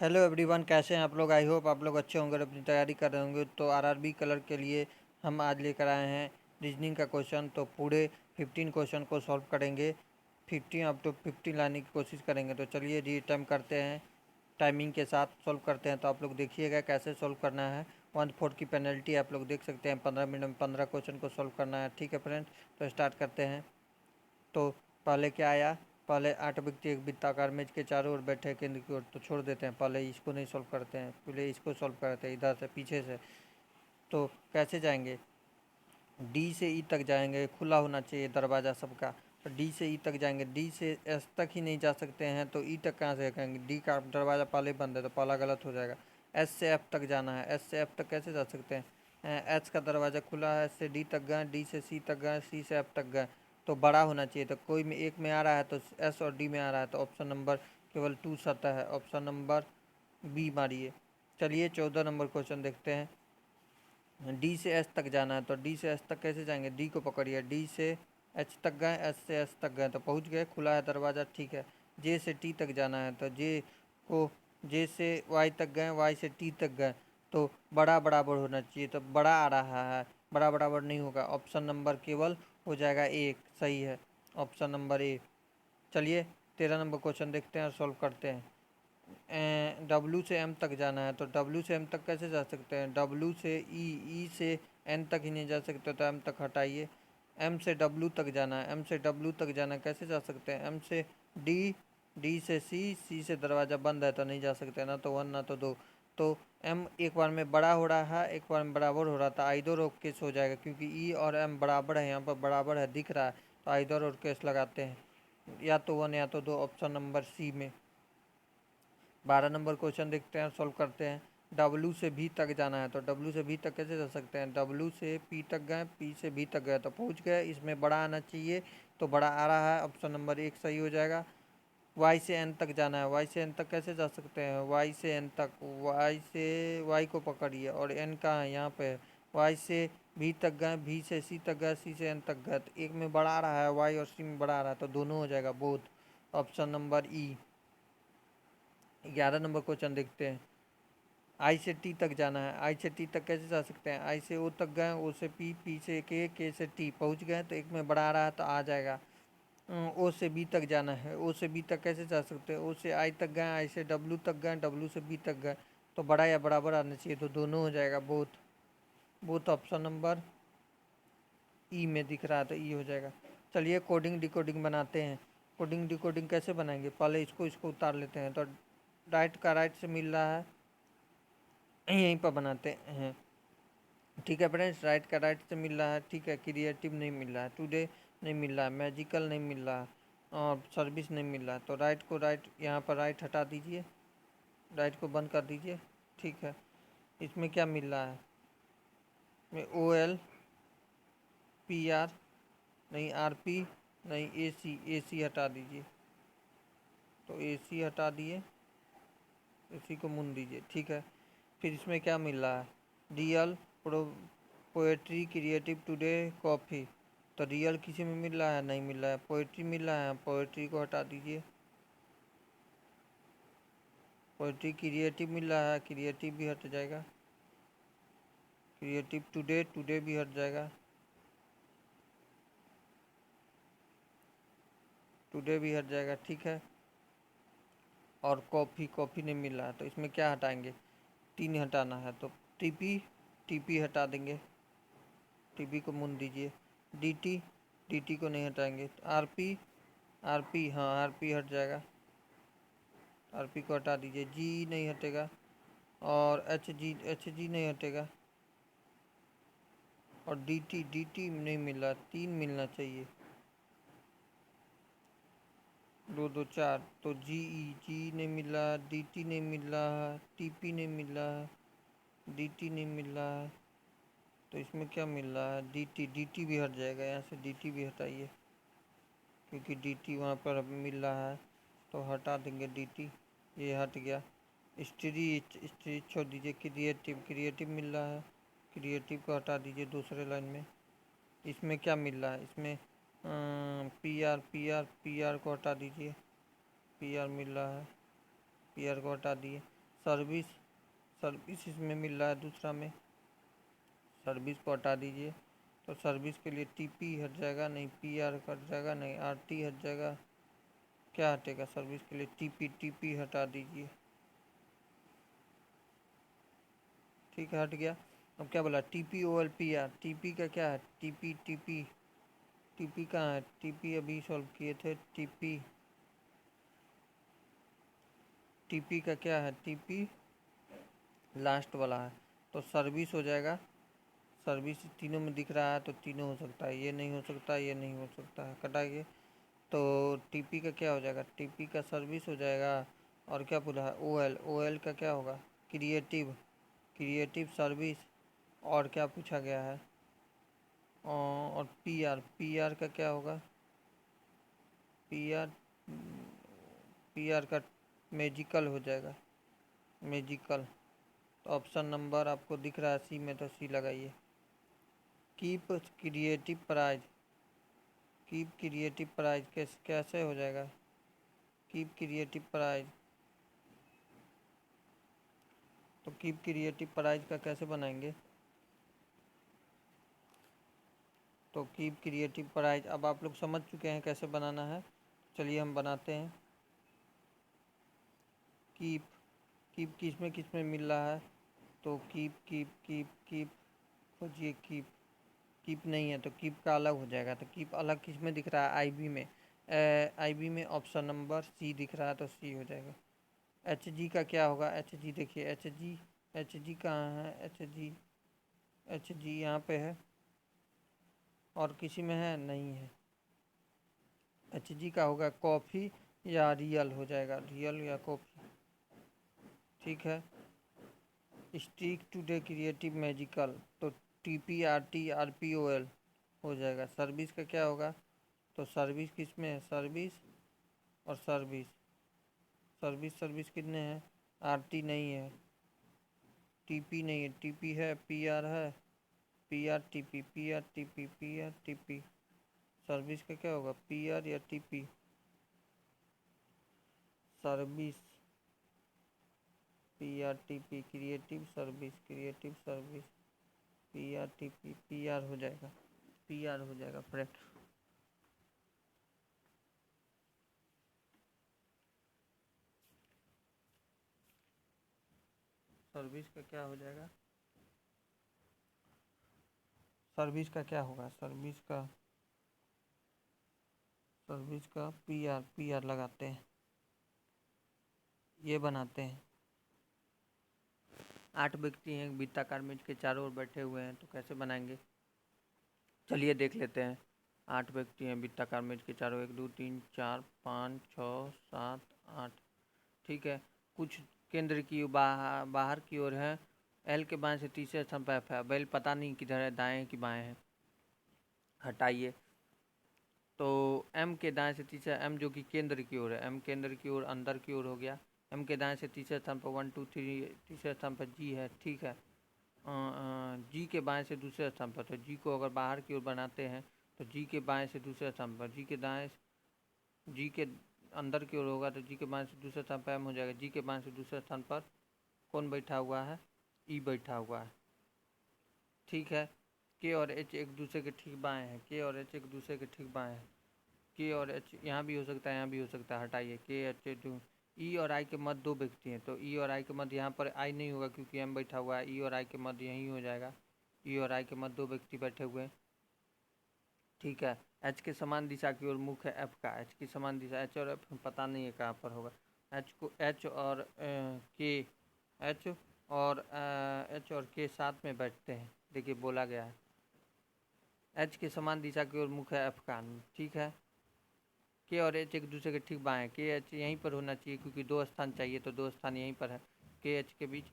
Hello everyone, कैसे हैं आप लोग। आई होप आप लोग अच्छे होंगे और अपनी तैयारी कर रहे होंगे। तो आरआरबी कलर के लिए हम आज लेकर आए हैं रीजनिंग का क्वेश्चन। तो पूरे 15 क्वेश्चन को सॉल्व करेंगे। 15 अप टू 15 लाने की कोशिश करेंगे। तो चलिए री टाइम करते हैं, टाइमिंग के साथ सॉल्व करते हैं। तो आप लोग देखिएगा कैसे सॉल्व करना है। 1/4 की पेनल्टी आप लोग देख सकते हैं। 15 मिनट में 15 क्वेश्चन को सॉल्व करना है। ठीक है फ्रेंड्स, तो स्टार्ट करते हैं। तो पहले क्या आया, पहले 8 व्यक्ति एक वृत्ताकार मेज के चारों ओर बैठे हैं केंद्र की ओर। तो छोड़ देते हैं, पहले इसको नहीं सॉल्व करते हैं, पहले इसको सॉल्व करते हैं इधर से पीछे से। तो कैसे जाएंगे, डी से ई तक जाएंगे, खुला होना चाहिए दरवाज़ा सबका। तो डी से ई तक जाएंगे, डी से एस तक ही नहीं जा सकते हैं तो ई तक कहाँ से करेंगे। डी का दरवाज़ा पहले बंद है तो पहला गलत हो जाएगा। एस से एफ तक जाना है, एस से एफ तक कैसे जा सकते हैं। एच का दरवाज़ा खुला है, एस से डी तक गए, डी से सी तक गए, सी से एफ तक गए। तो बड़ा होना चाहिए, तो कोई में एक में आ रहा है तो एस और डी में आ रहा है। तो ऑप्शन नंबर केवल 2 सतह है, ऑप्शन नंबर बी मारिए। चलिए 14 नंबर क्वेश्चन देखते हैं। डी से एस तक जाना है, तो डी से एस तक कैसे जाएंगे। डी को पकड़िए, डी से एच तक गए, एच से एस तक गए तो पहुंच गए, खुला है दरवाज़ा। ठीक है, जे से टी तक जाना है, तो जे को जे से वाई तक गए, वाई से टी तक गए। तो बड़ा बराबर होना चाहिए, तो बड़ा आ रहा है, बड़ा बराबर नहीं होगा। ऑप्शन नंबर केवल हो जाएगा एक, सही है ऑप्शन नंबर ए। चलिए 13 नंबर क्वेश्चन देखते हैं और सॉल्व करते हैं। डब्ल्यू से एम तक जाना है, तो डब्ल्यू से एम तक कैसे जा सकते हैं। डब्ल्यू से ई, ई से एन तक ही नहीं जा सकते, तो एम तक हटाइए। एम से डब्ल्यू तक जाना है, एम से डब्ल्यू तक जाना है, कैसे जा सकते हैं। एम से डी, डी से सी, सी से दरवाज़ा बंद है तो नहीं जा सकते, ना तो 1 ना तो 2। तो एम एक बार में बड़ा हो रहा है, एक बार में बराबर हो रहा था। आइदर और केस हो जाएगा क्योंकि ई और एम बराबर है, यहाँ पर बराबर है दिख रहा है। तो आइदर और केस लगाते हैं, या तो 1 या तो 2, ऑप्शन नंबर सी में। 12 नंबर क्वेश्चन देखते हैं, सॉल्व करते हैं। डब्ल्यू से भी तक जाना है, तो डब्ल्यू से भी तक कैसे जा सकते हैं। डब्ल्यू से पी तक गए, पी से भी तक गए तो पहुंच गए। इसमें बड़ा आना चाहिए, तो बड़ा आ रहा है, ऑप्शन नंबर एक सही हो जाएगा। वाई से एन तक जाना है, वाई से एन तक कैसे जा सकते हैं। वाई से एन तक, वाई से वाई को पकड़िए और एन कहाँ है, यहाँ पे है। वाई से भी तक गए, भी से सी तक गए, सी से एन तक गए। तो एक में बड़ा आ रहा है, वाई और सी में बड़ा आ रहा है, तो दोनों हो जाएगा बोथ, ऑप्शन नंबर ई। 11 नंबर क्वेश्चन देखते हैं। आई से टी तक जाना है, आई से टी तक कैसे जा सकते हैं। आई से ओ तक गए, ओ से पी, पी से के से टी पहुंच गए। तो एक में बड़ा आ रहा है तो आ जाएगा। ओ से बी तक जाना है, ओ से बी तक कैसे जा सकते हैं। ओ से आई तक गए, आई से डब्ल्यू तक गए, डब्ल्यू से बी तक गए। तो बड़ा या बराबर आना चाहिए, तो दोनों हो जाएगा बोथ, बोथ ऑप्शन नंबर ई में दिख रहा है तो ई हो जाएगा। चलिए कोडिंग डिकोडिंग बनाते हैं। कोडिंग डिकोडिंग कैसे बनाएंगे, पहले इसको इसको उतार लेते हैं। तो राइट का राइट से मिल रहा है, यहीं पर बनाते हैं। ठीक है फ्रेंड्स, राइट का राइट से मिल रहा है। ठीक है, क्रिएटिव नहीं मिल रहा है, टुडे नहीं मिल रहा है, मैजिकल नहीं मिल रहा है, और सर्विस नहीं मिल रहा है। तो राइट को राइट, यहाँ पर राइट हटा दीजिए, राइट को बंद कर दीजिए। ठीक है, इसमें क्या मिल रहा है, में ओ एल पी आर नहीं, आर पी नहीं, ए सी, ए सी हटा दीजिए। तो ए सी हटा दिए, इसी को मुन दीजिए। ठीक है, फिर इसमें क्या मिल रहा है, real pro poetry creative today coffee. तो रियल किसी में मिल रहा है, नहीं मिल रहा है। पोएट्री मिल रहा है, पोएट्री को हटा दीजिए। पोएट्री क्रिएटिव मिल रहा है, क्रिएटिव भी हट जाएगा। क्रिएटिव टुडे, टुडे भी हट जाएगा, टुडे भी हट जाएगा। ठीक है, और कॉफ़ी, कॉफ़ी नहीं मिल रहा है तो इसमें क्या हटाएंगे, तीन हटाना है। तो टीपी, टीपी हटा देंगे, टीपी को मुन दीजिए। डीटी, डीटी को नहीं हटाएंगे। आरपी, आरपी हाँ आरपी हट जाएगा, आरपी को हटा दीजिए। जी नहीं हटेगा, और एच जी, एच जी नहीं हटेगा, और डी टी, डी टी नहीं मिल रहा, तीन मिलना चाहिए, दो दो चार। तो जी ई, जी नहीं मिल रहा, डी टी नहीं मिल रहा, टी पी नहीं मिल रहा, डी टी नहीं मिल रहा है। तो इसमें क्या मिल रहा है, डी टी, डी टी भी हट जाएगा, यहाँ से डी टी भी हटाइए क्योंकि डी टी वहाँ पर मिल रहा है, तो हटा देंगे डी टी, ये हट गया। स्ट्रीच, स्ट्रीच छोड़ दीजिए। क्रिएटिव, क्रिएटिव मिल रहा है, क्रिएटिव को हटा दीजिए दूसरे लाइन में। इसमें क्या मिल रहा है, इसमें P R, P R, P R को हटा दीजिए, पी आर मिल रहा है, पी आर को हटा दिए। सर्विस सर्विस इसमें मिल रहा है दूसरा में, सर्विस को हटा दीजिए। तो सर्विस के लिए टीपी हट जाएगा, नहीं पीआर हट जाएगा, नहीं आरटी हट जाएगा, क्या हटेगा सर्विस के लिए? टीपी हटा दीजिए। ठीक है, हट गया। अब क्या बोला? TPOLPR, टीपी का क्या है? टीपी कहाँ है? टीपी अभी सॉल्व किए थे। टीपी का क्या है? टीपी लास्ट वाला है, तो सर्विस हो जाएगा। सर्विस तीनों में दिख रहा है तो तीनों हो सकता है, ये नहीं हो सकता, ये नहीं हो सकता है, कटाइए। तो टीपी का क्या हो जाएगा? टीपी का सर्विस हो जाएगा। और क्या बोला है? ओएल का क्या होगा? Creative service. और क्या पूछा गया है? और पीआर का क्या होगा? पीआर पीआर का मैजिकल हो जाएगा, मैजिकल। तो ऑप्शन नंबर आपको दिख रहा है सी में, तो सी लगाइए। कीप क्रिएटिव प्राइज कैसे हो जाएगा? कीप क्रिएटिव प्राइज, तो कीप क्रिएटिव प्राइज का कैसे बनाएंगे? तो कीप क्रिएटिव प्राइज अब आप लोग समझ चुके हैं कैसे बनाना है। चलिए हम बनाते हैं। कीप किस में मिल रहा है? तो कीप खोजिए। कीप नहीं है तो कीप का अलग हो जाएगा। तो कीप अलग किस में दिख रहा है? आईबी में। आईबी में ऑप्शन नंबर सी दिख रहा है, तो सी हो जाएगा। HG का क्या होगा? HG देखिए, HG कहाँ है? HG यहाँ पे है, और किसी में है? नहीं है। HG का होगा कॉफ़ी या रियल हो जाएगा, रियल या कॉफ़ी। ठीक है। स्टिक टुडे क्रिएटिव मैजिकल, तो TPRTRPOL हो जाएगा। सर्विस का क्या होगा? तो सर्विस किस में है? सर्विस और सर्विस कितने हैं? RT नहीं है, TP नहीं है, TP है, PR है, PR TP। सर्विस का क्या होगा? PR या TP? Service PRTP, creative service PRTP, PR हो जाएगा फ्रेंड। सर्विस का क्या हो जाएगा? सर्विस का क्या होगा? सर्विस का PR लगाते हैं, ये बनाते हैं। 8 व्यक्ति हैं, वृत्ताकार मेज के चारों ओर बैठे हुए हैं, तो कैसे बनाएंगे? चलिए देख लेते हैं। 8 व्यक्ति हैं वृत्ताकार मेज के चारों, 1 2 3 4 5 6 7 8। ठीक है। कुछ केंद्र की बाहर की ओर है। एल के बाएं से तीसरे स्थान पर एफ है। बेल पता नहीं किधर है, दाएं कि बाएं है, हटाइए। तो एम के दाएं से तीसरा, एम जो कि केंद्र की ओर है, एम केंद्र की ओर अंदर की ओर हो गया। एम के दाएं से तीसरे स्थान पर 1 2 3, तीसरे स्थान पर जी है। ठीक है। जी के बाएं से दूसरे स्थान पर, तो जी को अगर बाहर की ओर बनाते हैं तो जी के बाएं से दूसरे स्थान पर, जी के अंदर की ओर होगा तो जी के बाएं से दूसरे स्थान पर एम हो जाएगा। जी के बाएं से दूसरे स्थान पर कौन बैठा हुआ है? ई बैठा हुआ है। ठीक है। के और एच एक दूसरे के ठीक बाएं हैं, के और एच एक दूसरे के ठीक बाएं हैं। के और एच यहाँ भी हो सकता है, यहाँ भी हो सकता है, हटाइए। के एच ई और आई के मध्य 2 व्यक्ति हैं, तो ई और आई के मध्य यहाँ पर आई नहीं होगा क्योंकि एम बैठा हुआ है। ई और आई के मध्य यहीं हो जाएगा। ई और आई के मध्य 2 व्यक्ति बैठे हुए हैं। ठीक है। एच के समान दिशा की ओर मुख है एफ का। एच की समान दिशा, एच और एफ पता नहीं है कहाँ पर होगा। एच और के साथ में बैठते हैं, देखिए बोला गया है। एच के समान दिशा की ओर मुख है एफ का। ठीक है। के और एच एक दूसरे के ठीक बाएं, के एच यहीं पर होना चाहिए क्योंकि 2 स्थान चाहिए, तो 2 स्थान यहीं पर है। के एच के बीच,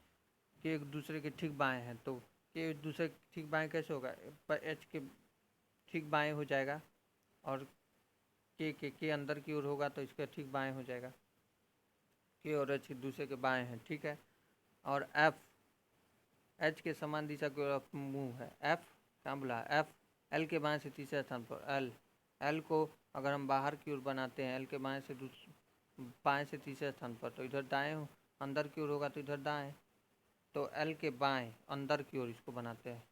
के एक दूसरे के ठीक बाएं हैं, तो के एक दूसरे के ठीक बाएं कैसे होगा? पर एच के ठीक बाएं हो जाएगा, और के अंदर की ओर होगा तो इसके ठीक बाएं हो जाएगा। के और एच एक दूसरे के बाएं हैं। ठीक है। और एफ, एच के समान दिशा की ओर मुँह है। एफ क्या बोला? एफ एल के बाएं से तीसरे स्थान पर। एल को अगर हम बाहर की ओर बनाते हैं, एल के बाएं से तीसरे स्थान पर, तो इधर दाएं अंदर की ओर होगा तो इधर दाएं, तो एल के बाएं अंदर की ओर इसको बनाते हैं,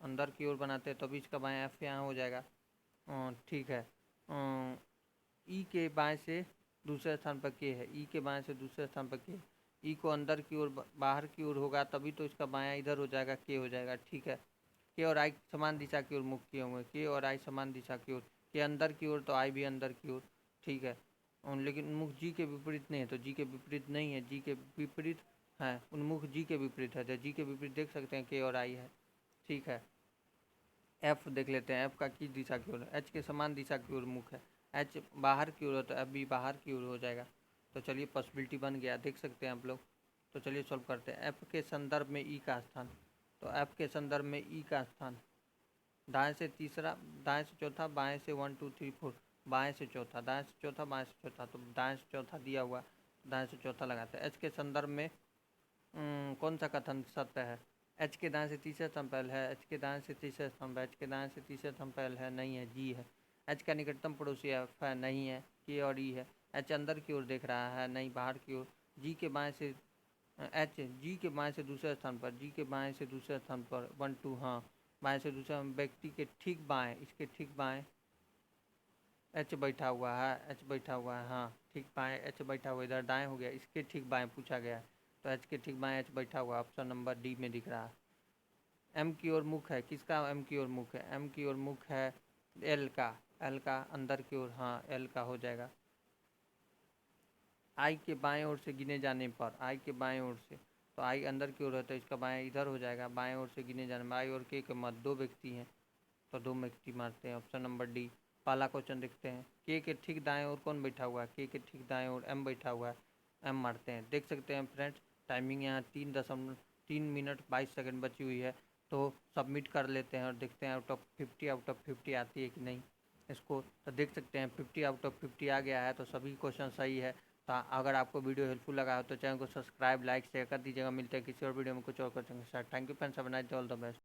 अंदर की ओर बनाते हैं, तभी इसका बाएं एफ यहाँ हो जाएगा। ठीक है। ई के बाएं से दूसरे स्थान पर के है, ई के बाएं से दूसरे स्थान पर के, ई को अंदर की ओर बाहर की ओर होगा तभी तो इसका बायां इधर हो जाएगा, के हो जाएगा। ठीक है। के और आई समान दिशा की ओर मुख किए हुए, के और आई समान दिशा की ओर, के अंदर की ओर तो आई भी अंदर की ओर। ठीक है। लेकिन मुख जी के विपरीत नहीं है, तो जी के विपरीत नहीं है, जी के विपरीत है, उन्मुख जी के विपरीत है, तो जी के विपरीत देख सकते हैं के और आई है। ठीक है। एफ देख लेते हैं, एफ का किस दिशा की ओर, एच के समान दिशा की ओर मुख है, एच बाहर की ओर है तो एफ भी बाहर की ओर हो जाएगा। तो चलिए पॉसिबिलिटी बन गया, देख सकते हैं आप लोग। तो चलिए सॉल्व करते हैं। एफ के संदर्भ में ई का स्थान, तो एफ के संदर्भ में ई का स्थान, दाएं से तीसरा, दाएं से चौथा, बाएं से 1 2 3 4, बाएं से चौथा, दाएं से चौथा, बाएं से चौथा, तो दाएं से चौथा दिया हुआ, दाएं से चौथा लगाते हैं। एच के संदर्भ में कौन सा कथन सत्य है, एच के दाएं से तीसरे स्थान पर है, एच के दाएं से तीसरे स्थान पर, एच के दाएं से तीसरे स्थान पर है, नहीं है, जी है। एच का निकटतम पड़ोसी एफ है, नहीं है, के और ई है। एच अंदर की ओर देख रहा है, नहीं, बाहर की ओर। जी के बाएं से, एच जी के बाएं से दूसरे स्थान पर, जी के बाएं से दूसरे स्थान पर 1 2, हाँ, बाएं से दूसरे व्यक्ति के ठीक बाएं, इसके ठीक बाएं एच बैठा हुआ है, एच बैठा हुआ है, हाँ, ठीक बाएं एच बैठा हुआ, इधर दाएं हो गया, इसके ठीक बाएं पूछा गया है, तो एच के ठीक बाएं एच बैठा हुआ, ऑप्शन नंबर डी में दिख रहा है। एम की ओर मुख है, किसका एम की ओर मुख है, एम की ओर मुख है एल का, एल का अंदर की ओर, हाँ, एल का हो जाएगा। आई के बाएं ओर से गिने जाने पर, आई के बाएं ओर से, तो आई अंदर की ओर है तो इसका बाएं इधर हो जाएगा, बाएं ओर से गिने जाने में, आई और के मत दो व्यक्ति हैं तो दो व्यक्ति मारते हैं, ऑप्शन नंबर डी। पहला क्वेश्चन देखते हैं, के ठीक दाएं ओर कौन बैठा हुआ है, के ठीक दाएं ओर एम बैठा हुआ है, एम मारते हैं। देख सकते हैं फ्रेंड्स, टाइमिंग यहाँ 3.3 मिनट 22 सेकंड बची हुई है, तो सबमिट कर लेते हैं और देखते हैं आउट ऑफ 50 आती है कि नहीं इसको। तो देख सकते हैं 50 आ गया है, तो सभी क्वेश्चन सही है। तो अगर आपको वीडियो हेल्पफुल लगा हो तो चैनल को सब्सक्राइब लाइक शेयर कर दीजिएगा। मिलते हैं किसी और वीडियो में कुछ और क्वेश्चन के साथ। Thank you friends, have a nice day, all the best.